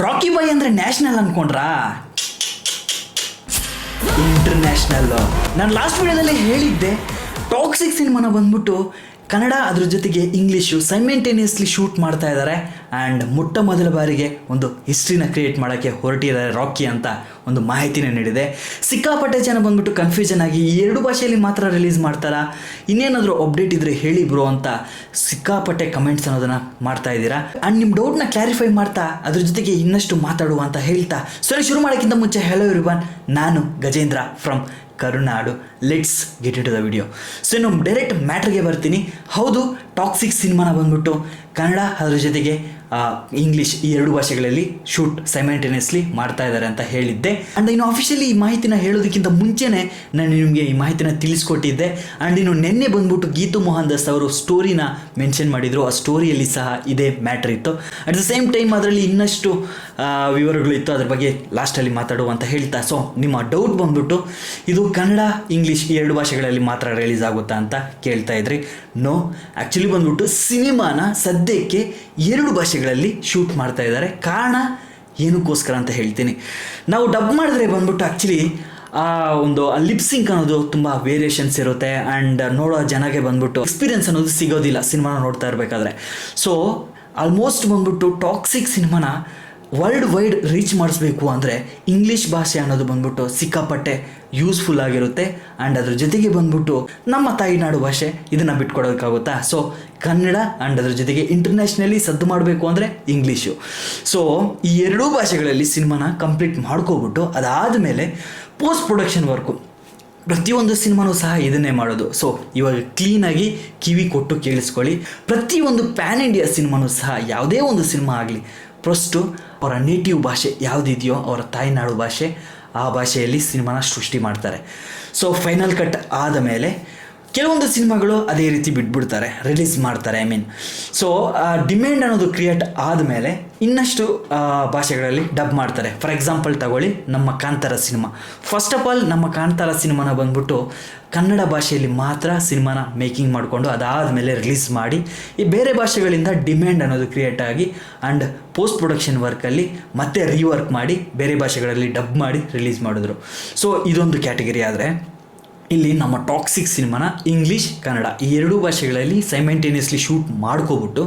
ರಾಕಿ ಬಾಯ್ ಅಂದರೆ national ಅಂದ್ಕೊಂಡ್ರಾ? International. ನಾನು last ವಿಡಿಯೋದಲ್ಲಿ ಹೇಳಿದ್ದೆ, ಟಾಕ್ಸಿಕ್ ಸಿನಿಮಾನ ಬಂದ್ಬಿಟ್ಟು ಕನ್ನಡ ಅದ್ರ ಜೊತೆಗೆ ಇಂಗ್ಲೀಷು ಸೈಮೆಂಟೇನಿಯಸ್ಲಿ ಶೂಟ್ ಮಾಡ್ತಾ ಇದ್ದಾರೆ. ಆ್ಯಂಡ್ ಮೊಟ್ಟ ಮೊದಲ ಬಾರಿಗೆ ಒಂದು ಹಿಸ್ಟ್ರಿನ ಕ್ರಿಯೇಟ್ ಮಾಡೋಕ್ಕೆ ಹೊರಟಿದ್ದಾರೆ ರಾಕಿ ಅಂತ ಒಂದು ಮಾಹಿತಿನ ನೀಡಿದೆ. ಸಿಕ್ಕಾಪಟ್ಟೆ ಜನ ಬಂದ್ಬಿಟ್ಟು ಕನ್ಫ್ಯೂಷನ್ ಆಗಿ ಈ ಎರಡು ಭಾಷೆಯಲ್ಲಿ ಮಾತ್ರ ರಿಲೀಸ್ ಮಾಡ್ತಾರಾ, ಇನ್ನೇನಾದರೂ ಅಪ್ಡೇಟ್ ಇದ್ದರೆ ಹೇಳಿ ಬ್ರೋ ಅಂತ ಸಿಕ್ಕಾಪಟ್ಟೆ ಕಮೆಂಟ್ಸ್ ಅನ್ನೋದನ್ನು ಮಾಡ್ತಾ ಇದ್ದೀರಾ. ಆ್ಯಂಡ್ ನಿಮ್ಮ ಡೌಟ್ನ ಕ್ಲಾರಿಫೈ ಮಾಡ್ತಾ ಅದ್ರ ಜೊತೆಗೆ ಇನ್ನಷ್ಟು ಮಾತಾಡುವ ಅಂತ ಹೇಳ್ತಾ ಸರಿ ಶುರು ಮಾಡೋಕ್ಕಿಂತ ಮುಂಚೆ ಹೆಲೋ ಎವ್ರಿವನ್, ನಾನು Gajendra from Karunadu. Let's get it to the video. So ಇನ್ನು ಡೈರೆಕ್ಟ್ ಮ್ಯಾಟ್ರಿಗೆ ಬರ್ತೀನಿ. ಹೌದು, ಟಾಕ್ಸಿಕ್ ಸಿನಿಮಾನ ಬಂದ್ಬಿಟ್ಟು ಕನ್ನಡ ಅದರ ಜೊತೆಗೆ ಇಂಗ್ಲೀಷ್ ಈ ಎರಡು ಭಾಷೆಗಳಲ್ಲಿ ಶೂಟ್ ಸೈಮಲ್ಟೇನಿಯಸ್ಲಿ ಮಾಡ್ತಾ ಇದ್ದಾರೆ ಅಂತ ಹೇಳಿದ್ದೆ. ಆ್ಯಂಡ್ ಇನ್ನು ಅಫಿಷಿಯಲಿ ಈ ಮಾಹಿತಿನ ಹೇಳೋದಕ್ಕಿಂತ ಮುಂಚೆನೇ ನಾನು ನಿಮಗೆ ಈ ಮಾಹಿತಿನ ತಿಳಿಸ್ಕೊಟ್ಟಿದ್ದೆ. ಆ್ಯಂಡ್ ಇನ್ನು ನಿನ್ನೆ ಬಂದ್ಬಿಟ್ಟು ಗೀತು ಮೋಹನ್ ದಾಸ್ ಅವರು ಸ್ಟೋರಿನ ಮೆನ್ಷನ್ ಮಾಡಿದರು. ಆ ಸ್ಟೋರಿಯಲ್ಲಿ ಸಹ ಇದೇ ಮ್ಯಾಟ್ರ್ ಇತ್ತು. ಅಟ್ ದ ಸೇಮ್ ಟೈಮ್ ಅದರಲ್ಲಿ ಇನ್ನಷ್ಟು ವಿವರಗಳು ಇತ್ತು, ಅದ್ರ ಬಗ್ಗೆ ಲಾಸ್ಟಲ್ಲಿ ಮಾತಾಡುವ ಅಂತ ಹೇಳ್ತಾ. ಸೊ ನಿಮ್ಮ ಡೌಟ್ ಬಂದ್ಬಿಟ್ಟು ಇದು ಕನ್ನಡ ಇಂಗ್ಲೀಷ್ ಈ ಎರಡು ಭಾಷೆಗಳಲ್ಲಿ ಮಾತ್ರ ರಿಲೀಸ್ ಆಗುತ್ತಾ ಅಂತ ಕೇಳ್ತಾ ಇದ್ರಿ. ನೋ, ಆ್ಯಕ್ಚುಲಿ ಬಂದ್ಬಿಟ್ಟು ಸಿನಿಮಾನ ಸದ್ಯಕ್ಕೆ ಎರಡು ಭಾಷೆಗಳಲ್ಲಿ ಶೂಟ್ ಮಾಡ್ತಾ ಇದ್ದಾರೆ. ಕಾರಣ ಏನಕ್ಕೋಸ್ಕರ ಅಂತ ಹೇಳ್ತೀನಿ. ನಾವು ಡಬ್ ಮಾಡಿದ್ರೆ ಬಂದ್ಬಿಟ್ಟು ಆ್ಯಕ್ಚುಲಿ ಒಂದು ಲಿಪ್ಸಿಂಕ್ ಅನ್ನೋದು ತುಂಬ ವೇರಿಯೇಷನ್ಸ್ ಇರುತ್ತೆ. ಆ್ಯಂಡ್ ನೋಡೋ ಜನಗೆ ಬಂದ್ಬಿಟ್ಟು ಎಕ್ಸ್ಪೀರಿಯನ್ಸ್ ಅನ್ನೋದು ಸಿಗೋದಿಲ್ಲ ಸಿನಿಮಾನ ನೋಡ್ತಾ ಇರಬೇಕಾದ್ರೆ. ಸೊ ಆಲ್ಮೋಸ್ಟ್ ಬಂದ್ಬಿಟ್ಟು ಟಾಕ್ಸಿಕ್ ಸಿನಿಮಾನ ವರ್ಲ್ಡ್ ವೈಡ್ ರೀಚ್ ಮಾಡಿಸ್ಬೇಕು ಅಂದರೆ ಇಂಗ್ಲೀಷ್ ಭಾಷೆ ಅನ್ನೋದು ಬಂದ್ಬಿಟ್ಟು ಸಿಕ್ಕಾಪಟ್ಟೆ ಯೂಸ್ಫುಲ್ ಆಗಿರುತ್ತೆ. ಆ್ಯಂಡ್ ಅದ್ರ ಜೊತೆಗೆ ಬಂದ್ಬಿಟ್ಟು ನಮ್ಮ ತಾಯಿನಾಡು ಭಾಷೆ ಇದನ್ನು ಬಿಟ್ಕೊಡೋಕ್ಕಾಗುತ್ತಾ? ಸೊ ಕನ್ನಡ ಆ್ಯಂಡ್ ಅದ್ರ ಜೊತೆಗೆ ಇಂಟರ್ನ್ಯಾಷನಲಿ ಸದ್ದು ಮಾಡಬೇಕು ಅಂದರೆ ಇಂಗ್ಲೀಷು. ಸೊ ಈ ಎರಡೂ ಭಾಷೆಗಳಲ್ಲಿ ಸಿನಿಮಾನ ಕಂಪ್ಲೀಟ್ ಮಾಡ್ಕೊಬಿಟ್ಟು ಅದಾದಮೇಲೆ ಪೋಸ್ಟ್ ಪ್ರೊಡಕ್ಷನ್ ವರ್ಕು ಪ್ರತಿಯೊಂದು ಸಿನಿಮಾನೂ ಸಹ ಇದನ್ನೇ ಮಾಡೋದು. ಸೊ ಇವಾಗ ಕ್ಲೀನಾಗಿ ಕಿವಿ ಕೊಟ್ಟು ಕೇಳಿಸ್ಕೊಳ್ಳಿ. ಪ್ರತಿಯೊಂದು ಪ್ಯಾನ್ ಇಂಡಿಯಾ ಸಿನಿಮಾನೂ ಸಹ ಯಾವುದೇ ಒಂದು ಸಿನಿಮಾ ಆಗಲಿ ಫಸ್ಟು ಅವರ ನೇಟಿವ್ ಭಾಷೆ ಯಾವುದಿದೆಯೋ ಅವರ ತಾಯಿನಾಡು ಭಾಷೆ, ಆ ಭಾಷೆಯಲ್ಲಿ ಸಿನಿಮಾನ ಸೃಷ್ಟಿ ಮಾಡ್ತಾರೆ. ಸೊ ಫೈನಲ್ ಕಟ್ ಆದ ಮೇಲೆ ಕೆಲವೊಂದು ಸಿನಿಮಾಗಳು ಅದೇ ರೀತಿ ಬಿಟ್ಬಿಡ್ತಾರೆ, ರಿಲೀಸ್ ಮಾಡ್ತಾರೆ. ಸೊ ಡಿಮ್ಯಾಂಡ್ ಅನ್ನೋದು ಕ್ರಿಯೇಟ್ ಆದಮೇಲೆ ಇನ್ನಷ್ಟು ಭಾಷೆಗಳಲ್ಲಿ ಡಬ್ ಮಾಡ್ತಾರೆ. ಫಾರ್ ಎಕ್ಸಾಂಪಲ್ ತಗೊಳ್ಳಿ, ನಮ್ಮ Kantara cinema. First of all ನಮ್ಮ ಕಾಂತಾರ ಸಿನಿಮಾನ ಬಂದ್ಬಿಟ್ಟು ಕನ್ನಡ ಭಾಷೆಯಲ್ಲಿ ಮಾತ್ರ ಸಿನಿಮಾನ ಮೇಕಿಂಗ್ ಮಾಡಿಕೊಂಡು ಅದಾದಮೇಲೆ ರಿಲೀಸ್ ಮಾಡಿ ಈ ಬೇರೆ ಭಾಷೆಗಳಿಂದ ಡಿಮ್ಯಾಂಡ್ ಅನ್ನೋದು ಕ್ರಿಯೇಟ್ ಆಗಿ ಆ್ಯಂಡ್ ಪೋಸ್ಟ್ ಪ್ರೊಡಕ್ಷನ್ ವರ್ಕಲ್ಲಿ ಮತ್ತೆ ರೀವರ್ಕ್ ಮಾಡಿ ಬೇರೆ ಭಾಷೆಗಳಲ್ಲಿ ಡಬ್ ಮಾಡಿ ರಿಲೀಸ್ ಮಾಡಿದ್ರು. ಸೊ ಇದೊಂದು ಕ್ಯಾಟಗರಿ. ಆದರೆ ಇಲ್ಲಿ ನಮ್ಮ ಟಾಕ್ಸಿಕ್ ಸಿನಿಮಾನ ಇಂಗ್ಲೀಷ್ ಕನ್ನಡ ಈ ಎರಡೂ ಭಾಷೆಗಳಲ್ಲಿ ಸೈಮಲ್ಟೇನಿಯಸ್ಲಿ ಶೂಟ್ ಮಾಡ್ಕೊಬಿಟ್ಟು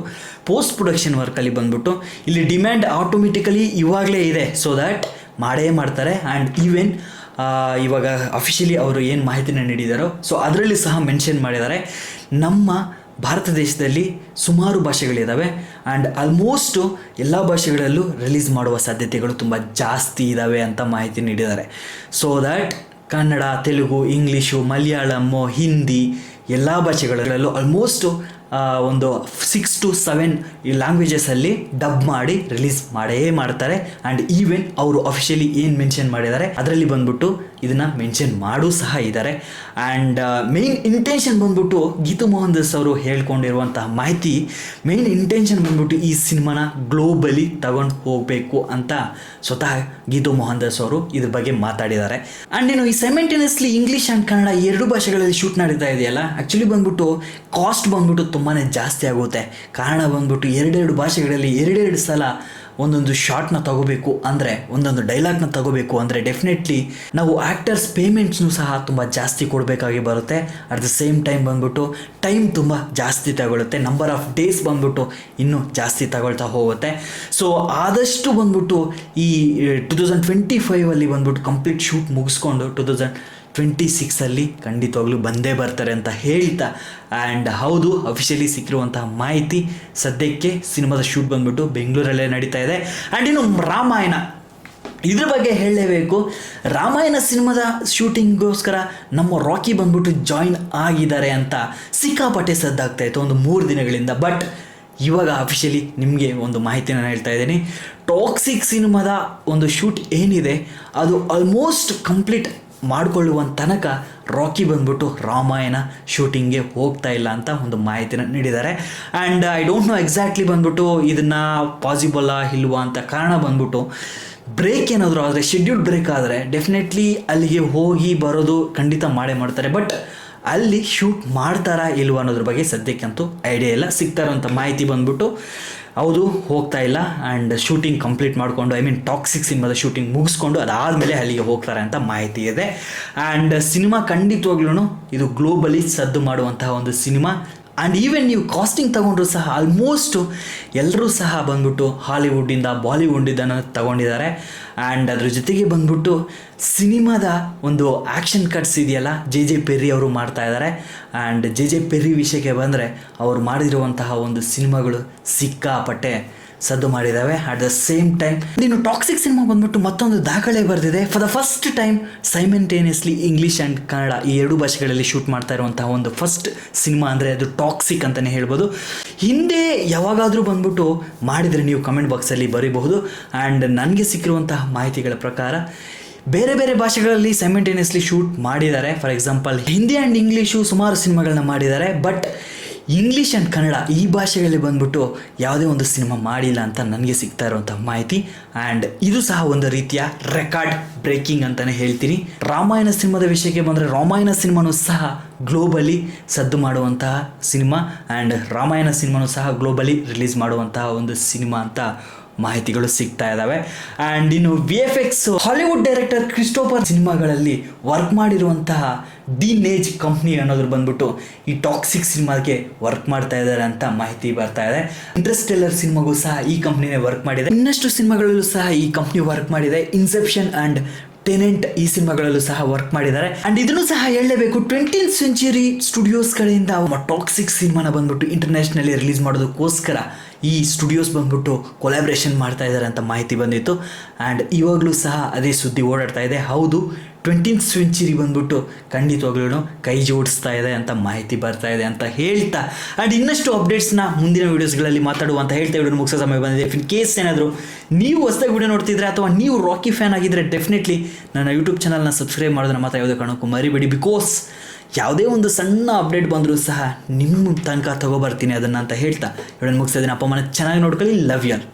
ಪೋಸ್ಟ್ ಪ್ರೊಡಕ್ಷನ್ ವರ್ಕಲ್ಲಿ ಬಂದ್ಬಿಟ್ಟು ಇಲ್ಲಿ ಡಿಮ್ಯಾಂಡ್ ಆಟೋಮೆಟಿಕಲಿ ಇವಾಗಲೇ ಇದೆ. ಸೊ ದ್ಯಾಟ್ ಮಾಡೇ ಮಾಡ್ತಾರೆ. ಆ್ಯಂಡ್ ಈವನ್ ಇವಾಗ ಅಫಿಷಿಯಲಿ ಅವರು ಏನು ಮಾಹಿತಿನ ನೀಡಿದಾರೋ ಸೊ ಅದರಲ್ಲಿ ಸಹ ಮೆನ್ಷನ್ ಮಾಡಿದ್ದಾರೆ, ನಮ್ಮ ಭಾರತ ದೇಶದಲ್ಲಿ ಸುಮಾರು ಭಾಷೆಗಳಿದ್ದಾವೆ ಆ್ಯಂಡ್ ಆಲ್ಮೋಸ್ಟು ಎಲ್ಲ ಭಾಷೆಗಳಲ್ಲೂ ರಿಲೀಸ್ ಮಾಡುವ ಸಾಧ್ಯತೆಗಳು ತುಂಬ ಜಾಸ್ತಿ ಇದ್ದಾವೆ ಅಂತ ಮಾಹಿತಿ ನೀಡಿದ್ದಾರೆ. So that Kannada, Telugu, English, Malayalam, Hindi ಎಲ್ಲ ಭಾಷೆಗಳಲ್ಲೂ ಆಲ್ಮೋಸ್ಟು ಒಂದು 6 to 7 ಈ ಲ್ಯಾಂಗ್ವೇಜಸಲ್ಲಿ ಡಬ್ ಮಾಡಿ ರಿಲೀಸ್ ಮಾಡೇ ಮಾಡ್ತಾರೆ. ಆ್ಯಂಡ್ ಈವನ್ ಅವರು ಅಫಿಷಿಯಲಿ ಏನು ಮೆನ್ಷನ್ ಮಾಡಿದ್ದಾರೆ ಅದರಲ್ಲಿ ಬಂದ್ಬಿಟ್ಟು ಇದನ್ನು ಮೆನ್ಷನ್ ಮಾಡೂ ಸಹ ಇದ್ದಾರೆ. ಆ್ಯಂಡ್ ಮೇನ್ ಇಂಟೆನ್ಷನ್ ಬಂದ್ಬಿಟ್ಟು ಗೀತು ಮೋಹನ್ ದಾಸ್ ಅವರು ಹೇಳ್ಕೊಂಡಿರುವಂತಹ ಮಾಹಿತಿ, ಮೇನ್ ಇಂಟೆನ್ಷನ್ ಬಂದ್ಬಿಟ್ಟು ಈ ಸಿನಿಮಾನ ಗ್ಲೋಬಲಿ ತಗೊಂಡು ಹೋಗಬೇಕು ಅಂತ ಸ್ವತಃ ಗೀತು ಮೋಹನ್ ದಾಸ್ ಅವರು ಇದ್ರ ಬಗ್ಗೆ ಮಾತಾಡಿದ್ದಾರೆ. ಆ್ಯಂಡ್ ಇನ್ನು ಈ ಸೈಮಲ್ಟೇನಿಯಸ್ಲಿ ಇಂಗ್ಲೀಷ್ ಆ್ಯಂಡ್ ಕನ್ನಡ ಈ ಎರಡು ಭಾಷೆಗಳಲ್ಲಿ ಶೂಟ್ ನಡೀತಾ ಇದೆಯಲ್ಲ, ಆ್ಯಕ್ಚುಲಿ ಬಂದ್ಬಿಟ್ಟು ಕಾಸ್ಟ್ ಬಂದ್ಬಿಟ್ಟು ತುಂಬಾ ಜಾಸ್ತಿ ಆಗುತ್ತೆ. ಕಾರಣ ಬಂದ್ಬಿಟ್ಟು ಎರಡೆರಡು ಭಾಷೆಗಳಲ್ಲಿ ಎರಡೆರಡು ಸಲ ಒಂದೊಂದು ಶಾರ್ಟ್ನ ತಗೋಬೇಕು ಅಂದರೆ, ಒಂದೊಂದು ಡೈಲಾಗ್ನ ತಗೋಬೇಕು ಅಂದರೆ ಡೆಫಿನೆಟ್ಲಿ ನಾವು ಆ್ಯಕ್ಟರ್ಸ್ ಪೇಮೆಂಟ್ಸ್ನೂ ಸಹ ತುಂಬ ಜಾಸ್ತಿ ಕೊಡಬೇಕಾಗಿ ಬರುತ್ತೆ. ಅಟ್ ದ ಸೇಮ್ ಟೈಮ್ ಬಂದ್ಬಿಟ್ಟು ಟೈಮ್ ತುಂಬ ಜಾಸ್ತಿ ತಗೊಳುತ್ತೆ, ನಂಬರ್ ಆಫ್ ಡೇಸ್ ಬಂದ್ಬಿಟ್ಟು ಇನ್ನೂ ಜಾಸ್ತಿ ತಗೊಳ್ತಾ ಹೋಗುತ್ತೆ. ಸೊ ಆದಷ್ಟು ಬಂದ್ಬಿಟ್ಟು ಈ 2025 ಬಂದ್ಬಿಟ್ಟು ಕಂಪ್ಲೀಟ್ ಶೂಟ್ ಮುಗಿಸ್ಕೊಂಡು 2026 ಖಂಡಿತವಾಗ್ಲೂ ಬಂದೇ ಬರ್ತಾರೆ ಅಂತ ಹೇಳ್ತಾ. ಆ್ಯಂಡ್ ಹೌದು, ಅಫಿಷಿಯಲಿ ಸಿಕ್ಕಿರುವಂತಹ ಮಾಹಿತಿ ಸದ್ಯಕ್ಕೆ ಸಿನಿಮಾದ ಶೂಟ್ ಬಂದ್ಬಿಟ್ಟು ಬೆಂಗಳೂರಲ್ಲೇ ನಡೀತಾ ಇದೆ. ಆ್ಯಂಡ್ ಇನ್ನು ರಾಮಾಯಣ, ಇದ್ರ ಬಗ್ಗೆ ಹೇಳಲೇಬೇಕು. ರಾಮಾಯಣ ಸಿನಿಮಾದ ಶೂಟಿಂಗ್ಗೋಸ್ಕರ ನಮ್ಮ ರಾಕಿ ಬಂದ್ಬಿಟ್ಟು ಜಾಯಿನ್ ಆಗಿದ್ದಾರೆ ಅಂತ ಸಿಕ್ಕಾಪಟ್ಟೆ ಸದ್ದಾಗ್ತಾಯಿತ್ತು ಒಂದು 3 ದಿನಗಳಿಂದ. ಬಟ್ ಇವಾಗ ಅಫಿಷಿಯಲಿ ನಿಮಗೆ ಒಂದು ಮಾಹಿತಿನ ಹೇಳ್ತಾ ಇದ್ದೀನಿ. ಟಾಕ್ಸಿಕ್ ಸಿನಿಮಾದ ಒಂದು ಶೂಟ್ ಏನಿದೆ ಅದು ಆಲ್ಮೋಸ್ಟ್ ಕಂಪ್ಲೀಟ್ ಮಾಡಿಕೊಳ್ಳುವ ತನಕ ರಾಕಿ ಬಂದ್ಬಿಟ್ಟು ರಾಮಾಯಣ ಶೂಟಿಂಗ್ಗೆ ಹೋಗ್ತಾ ಇಲ್ಲ ಅಂತ ಒಂದು ಮಾಹಿತಿನ ನೀಡಿದ್ದಾರೆ. And I don't know exactly ಬಂದ್ಬಿಟ್ಟು ಇದನ್ನು ಪಾಸಿಬಲ್ಲಾ ಇಲ್ವಾ ಅಂತ. ಕಾರಣ ಬಂದ್ಬಿಟ್ಟು ಬ್ರೇಕ್ ಏನಾದರೂ ಆದರೆ, ಶೆಡ್ಯೂಲ್ ಬ್ರೇಕ್ ಆದರೆ ಡೆಫಿನೆಟ್ಲಿ ಅಲ್ಲಿಗೆ ಹೋಗಿ ಬರೋದು ಖಂಡಿತ ಮಾಡೇ ಮಾಡ್ತಾರೆ. ಬಟ್ ಅಲ್ಲಿ ಶೂಟ್ ಮಾಡ್ತಾರಾ ಇಲ್ವಾ ಅನ್ನೋದ್ರ ಬಗ್ಗೆ ಸದ್ಯಕ್ಕಂತೂ ಐಡಿಯಾ ಇಲ್ಲ. ಸಿಗ್ತಾ ಇರೋಂಥ ಮಾಹಿತಿ ಬಂದ್ಬಿಟ್ಟು ಹೌದು, ಹೋಗ್ತಾ ಇಲ್ಲ. ಆ್ಯಂಡ್ ಶೂಟಿಂಗ್ ಕಂಪ್ಲೀಟ್ ಮಾಡಿಕೊಂಡು, ಟಾಕ್ಸಿಕ್ ಸಿನಿಮಾದ ಶೂಟಿಂಗ್ ಮುಗಿಸ್ಕೊಂಡು ಅದಾದಮೇಲೆ ಅಲ್ಲಿಗೆ ಹೋಗ್ತಾರೆ ಅಂತ ಮಾಹಿತಿ ಇದೆ. ಆ್ಯಂಡ್ ಸಿನಿಮಾ ಖಂಡಿತವಾಗ್ಲೂ ಇದು ಗ್ಲೋಬಲಿ ಸದ್ದು ಮಾಡುವಂತಹ ಒಂದು ಸಿನಿಮಾ. ಆ್ಯಂಡ್ ಈವನ್ ನೀವು ಕಾಸ್ಟಿಂಗ್ ತೊಗೊಂಡ್ರು ಸಹ ಆಲ್ಮೋಸ್ಟು ಎಲ್ಲರೂ ಸಹ ಬಂದ್ಬಿಟ್ಟು ಹಾಲಿವುಡ್ಡಿಂದ ಬಾಲಿವುಡ್ಡಿಂದ ತಗೊಂಡಿದ್ದಾರೆ. ಆ್ಯಂಡ್ ಅದ್ರ ಜೊತೆಗೆ ಬಂದ್ಬಿಟ್ಟು ಸಿನಿಮಾದ ಒಂದು ಆ್ಯಕ್ಷನ್ ಕಟ್ಸ್ ಇದೆಯಲ್ಲ, ಜೆ ಪೆರ್ರಿ ಅವರು ಮಾಡ್ತಾ ಇದ್ದಾರೆ. ಆ್ಯಂಡ್ ಜೆ ಪೆರ್ರಿ ವಿಷಯಕ್ಕೆ ಬಂದರೆ ಅವರು ಮಾಡಿರುವಂತಹ ಒಂದು ಸಿನಿಮಾಗಳು ಸಿಕ್ಕಾಪಟ್ಟೆ ಸದ್ದು ಮಾಡಿದ್ದಾವೆ. ಅಟ್ ದ ಸೇಮ್ ಟೈಮ್ ಇನ್ನು ಟಾಕ್ಸಿಕ್ ಸಿನಿಮಾ ಬಂದ್ಬಿಟ್ಟು ಮತ್ತೊಂದು ದಾಖಲೆ ಬರೆದಿದೆ. For the first time simultaneously English and Kannada ಈ ಎರಡೂ ಭಾಷೆಗಳಲ್ಲಿ ಶೂಟ್ ಮಾಡ್ತಾ ಇರುವಂತಹ ಒಂದು ಫಸ್ಟ್ ಸಿನಿಮಾ ಅಂದರೆ ಅದು ಟಾಕ್ಸಿಕ್ ಅಂತಲೇ ಹೇಳ್ಬೋದು. ಹಿಂದೆ ಯಾವಾಗಾದರೂ ಬಂದ್ಬಿಟ್ಟು ಮಾಡಿದರೆ ನೀವು ಕಮೆಂಟ್ ಬಾಕ್ಸಲ್ಲಿ ಬರೀಬಹುದು. ಆ್ಯಂಡ್ ನನಗೆ ಸಿಕ್ಕಿರುವಂತಹ ಮಾಹಿತಿಗಳ ಪ್ರಕಾರ ಬೇರೆ ಬೇರೆ ಭಾಷೆಗಳಲ್ಲಿ ಸೈಮೆಂಟೇನಿಯಸ್ಲಿ ಶೂಟ್ ಮಾಡಿದ್ದಾರೆ. For example Hindi and English ಸುಮಾರು ಸಿನಿಮಾಗಳನ್ನ ಮಾಡಿದ್ದಾರೆ. ಬಟ್ ಇಂಗ್ಲೀಷ್ ಆ್ಯಂಡ್ ಕನ್ನಡ ಈ ಭಾಷೆಗಳಲ್ಲಿ ಬಂದ್ಬಿಟ್ಟು ಯಾವುದೇ ಒಂದು ಸಿನಿಮಾ ಮಾಡಿಲ್ಲ ಅಂತ ನನಗೆ ಸಿಗ್ತಾ ಇರುವಂಥ ಮಾಹಿತಿ. ಆ್ಯಂಡ್ ಇದು ಸಹ ಒಂದು ರೀತಿಯ ರೆಕಾರ್ಡ್ ಬ್ರೇಕಿಂಗ್ ಅಂತಲೇ ಹೇಳ್ತೀನಿ. ರಾಮಾಯಣ ಸಿನಿಮಾದ ವಿಷಯಕ್ಕೆ ಬಂದರೆ ರಾಮಾಯಣ ಸಿನಿಮಾನೂ ಸಹ ಗ್ಲೋಬಲಿ ಸದ್ದು ಮಾಡುವಂತಹ ಸಿನಿಮಾ. ಆ್ಯಂಡ್ ರಾಮಾಯಣ ಸಿನಿಮಾನೂ ಸಹ ಗ್ಲೋಬಲಿ ರಿಲೀಸ್ ಮಾಡುವಂತಹ ಒಂದು ಸಿನಿಮಾ ಅಂತ ಮಾಹಿತಿಗಳು ಸಿಗ್ತಾ ಇದ್ದಾವೆ. ಆ್ಯಂಡ್ ಇನ್ನು VFX ಹಾಲಿವುಡ್ ಡೈರೆಕ್ಟರ್ ಕ್ರಿಸ್ಟೋಫರ್ ಸಿನಿಮಾಗಳಲ್ಲಿ ವರ್ಕ್ ಮಾಡಿರುವಂತಹ ನೇಜ್ ಕಂಪ್ನಿ ಅನ್ನೋದ್ರ ಬಂದ್ಬಿಟ್ಟು ಈ ಟಾಕ್ಸಿಕ್ ಸಿನಿಮಾಗೆ ವರ್ಕ್ ಮಾಡ್ತಾ ಇದ್ದಾರೆ ಅಂತ ಮಾಹಿತಿ ಬರ್ತಾ ಇದೆ. ಇಂಟರ್ಸ್ಟೆಲ್ಲರ್ ಸಿನಿಮಾಗೂ ಸಹ ಈ ಕಂಪ್ನಿನೇ ವರ್ಕ್ ಮಾಡಿದೆ. ಇನ್ನಷ್ಟು ಸಿನಿಮಾಗಳಲ್ಲೂ ಸಹ ಈ ಕಂಪ್ನಿ ವರ್ಕ್ ಮಾಡಿದೆ. ಇನ್ಸೆಪ್ಷನ್ ಆ್ಯಂಡ್ ಟೆನೆಂಟ್ ಈ ಸಿನಿಮಾಗಳಲ್ಲೂ ಸಹ ವರ್ಕ್ ಮಾಡಿದ್ದಾರೆ. ಆ್ಯಂಡ್ ಇದನ್ನು ಸಹ ಹೇಳಲೇಬೇಕು, 20th ಸೆಂಚುರಿ ಸ್ಟುಡಿಯೋಸ್ ಕಡೆಯಿಂದ ಟಾಕ್ಸಿಕ್ ಸಿನಿಮಾನ ಬಂದ್ಬಿಟ್ಟು ಇಂಟರ್ನ್ಯಾಷನಲಿ ರಿಲೀಸ್ ಮಾಡೋದಕ್ಕೋಸ್ಕರ ಈ ಸ್ಟುಡಿಯೋಸ್ ಬಂದ್ಬಿಟ್ಟು ಕೊಲಾಬ್ರೇಷನ್ ಮಾಡ್ತಾ ಇದ್ದಾರೆ ಅಂತ ಮಾಹಿತಿ ಬಂದಿತ್ತು. ಆ್ಯಂಡ್ ಇವಾಗಲೂ ಸಹ ಅದೇ ಸುದ್ದಿ ಓಡಾಡ್ತಾ ಇದೆ. ಹೌದು, 20th ಸೆಂಚುರಿ ಬಂದ್ಬಿಟ್ಟು ಖಂಡಿತವಾಗ್ಲೂ ಕೈ ಜೋಡಿಸ್ತಾ ಇದೆ ಅಂತ ಮಾಹಿತಿ ಬರ್ತಾ ಇದೆ ಅಂತ ಹೇಳ್ತಾ, ಆ್ಯಂಡ್ ಇನ್ನಷ್ಟು ಅಪ್ಡೇಟ್ಸ್ನ ಮುಂದಿನ ವೀಡಿಯೋಸ್ಗಳಲ್ಲಿ ಮಾತಾಡುವ ಅಂತ ಹೇಳ್ತಾ ವಿಡಿಯೋ ಮುಗಿಸೋ ಸಮಯ ಬಂದಿದೆ. ಇನ್ ಕೇಸ್ ಏನಾದರೂ ನೀವು ಹೊಸದಾಗಿ ವಿಡಿಯೋ ನೋಡ್ತಿದ್ರೆ ಅಥವಾ ನೀವು ರಾಕಿ ಫ್ಯಾನ್ ಆಗಿದ್ದರೆ ಡೆಫಿನೆಟ್ಲಿ ನನ್ನ ಯೂಟ್ಯೂಬ್ ಚಾನಲ್ನ ಸಬ್ಸ್ಕ್ರೈಬ್ ಮಾಡೋದನ್ನ ಮಾತ್ರ ಯಾವುದೇ ಕಾರಣಕ್ಕೂ ಮರಿಬೇಡಿ. ಬಿಕಾಸ್ ಯಾವುದೇ ಒಂದು ಸಣ್ಣ ಅಪ್ಡೇಟ್ ಬಂದರೂ ಸಹ ನಿಮ್ಮ ತನಕ ತಗೋಬರ್ತೀನಿ ಅದನ್ನು ಅಂತ ಹೇಳ್ತಾ ವಿಡಿಯೋ ಮುಗಿಸೋದನ್ನ. ಅಪ್ಪ ಮನೆ ಚೆನ್ನಾಗಿ ನೋಡ್ಕೊಳ್ಳಿ. Love you all.